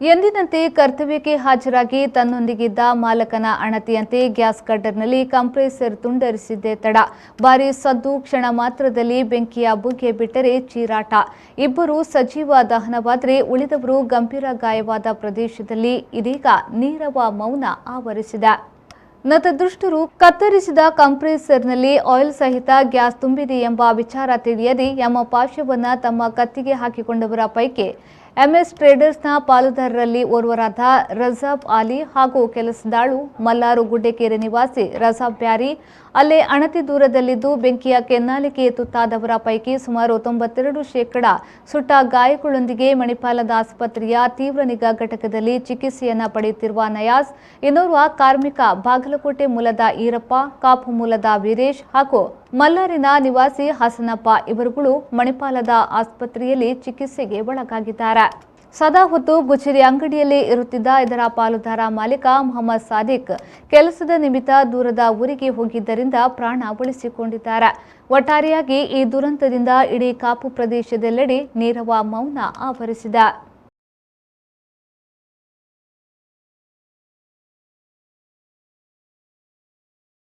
ಎಂದಿನಂತೆ ಕರ್ತವ್ಯಕ್ಕೆ ಹಾಜರಾಗಿ ತನ್ನೊಂದಿಗಿದ್ದ ಮಾಲಕನ ಅಣತಿಯಂತೆ ಗ್ಯಾಸ್ ಕಟ್ಟರ್ನಲ್ಲಿ ಕಂಪ್ರೆಸರ್ ತುಂಡರಿಸಿದ್ದೇ ತಡ. ಭಾರೀ ಸದ್ದು, ಕ್ಷಣ ಮಾತ್ರದಲ್ಲಿ ಬೆಂಕಿಯ ಬುಗ್ಗೆ ಬಿಟ್ಟರೆ ಚೀರಾಟ. ಇಬ್ಬರು ಸಜೀವ ದಹನವಾದರೆ ಉಳಿದವರು ಗಂಭೀರ ಗಾಯವಾದ ಪ್ರದೇಶದಲ್ಲಿ ಇದೀಗ ನೀರವ ಮೌನ ಆವರಿಸಿದೆ. ನತದೃಷ್ಟರು ಕತ್ತರಿಸಿದ ಕಂಪ್ರೆಸರ್ನಲ್ಲಿ ಆಯಿಲ್ ಸಹಿತ ಗ್ಯಾಸ್ ತುಂಬಿದೆ ಎಂಬ ವಿಚಾರ ತಿಳಿಯದೆ ಯಮಪಾಶವನ್ನ ತಮ್ಮ ಕತ್ತಿಗೆ ಹಾಕಿಕೊಂಡವರ ಪೈಕಿ ಎಂಎಸ್ ಟ್ರೇಡರ್ಸ್ನ ಪಾಲುದಾರರಲ್ಲಿ ಓರ್ವರಾದ ರಜಾಬ್ ಆಲಿ ಹಾಗೂ ಕೆಲಸದಾಳು ಮಲ್ಲಾರು ಗುಡ್ಡೆಕೆರೆ ನಿವಾಸಿ ರಜಾಬ್ ಬ್ಯಾರಿ ಅಲ್ಲೇ ಅಣತಿ ದೂರದಲ್ಲಿದ್ದು ಬೆಂಕಿಯ ಕೆನ್ನಾಲಿಗೆ ತುತ್ತಾದವರ ಪೈಕಿ ಸುಮಾರು 92% ಸುಟ್ಟ ಗಾಯಗಳೊಂದಿಗೆ ಮಣಿಪಾಲದ ಆಸ್ಪತ್ರೆಯ ತೀವ್ರ ನಿಗಾ ಘಟಕದಲ್ಲಿ ಚಿಕಿತ್ಸೆಯನ್ನ ಪಡೆಯುತ್ತಿರುವ ನಯಾಜ್, ಇನ್ನೋರ್ವ ಕಾರ್ಮಿಕ ಬಾಗಲಕೋಟೆ ಮೂಲದ ಈರಪ್ಪ, ಕಾಪು ಮೂಲದ ವೀರೇಶ್ ಹಾಗೂ ಮಲ್ಲಾರಿನ ನಿವಾಸಿ ಹಸನಪ್ಪ ಇವರುಗಳು ಮಣಿಪಾಲದ ಆಸ್ಪತ್ರೆಯಲ್ಲಿ ಚಿಕಿತ್ಸೆಗೆ ಒಳಗಾಗಿದ್ದಾರೆ. ಸದಾ ಹೊತ್ತು ಗುಜರಿ ಅಂಗಡಿಯಲ್ಲಿ ಇರುತ್ತಿದ್ದ ಇದರ ಪಾಲುದಾರ ಮಾಲೀಕ ಮೊಹಮ್ಮದ್ ಸಾದಿಕ್ ಕೆಲಸದ ನಿಮಿತ್ತ ದೂರದ ಊರಿಗೆ ಹೋಗಿದ್ದರಿಂದ ಪ್ರಾಣ ಉಳಿಸಿಕೊಂಡಿದ್ದಾರೆ. ಒಟ್ಟಾರೆಯಾಗಿ ಈ ದುರಂತದಿಂದ ಇಡೀ ಕಾಪು ಪ್ರದೇಶದೆಲ್ಲೆಡೆ ನೀರವ ಮೌನ ಆವರಿಸಿದೆ.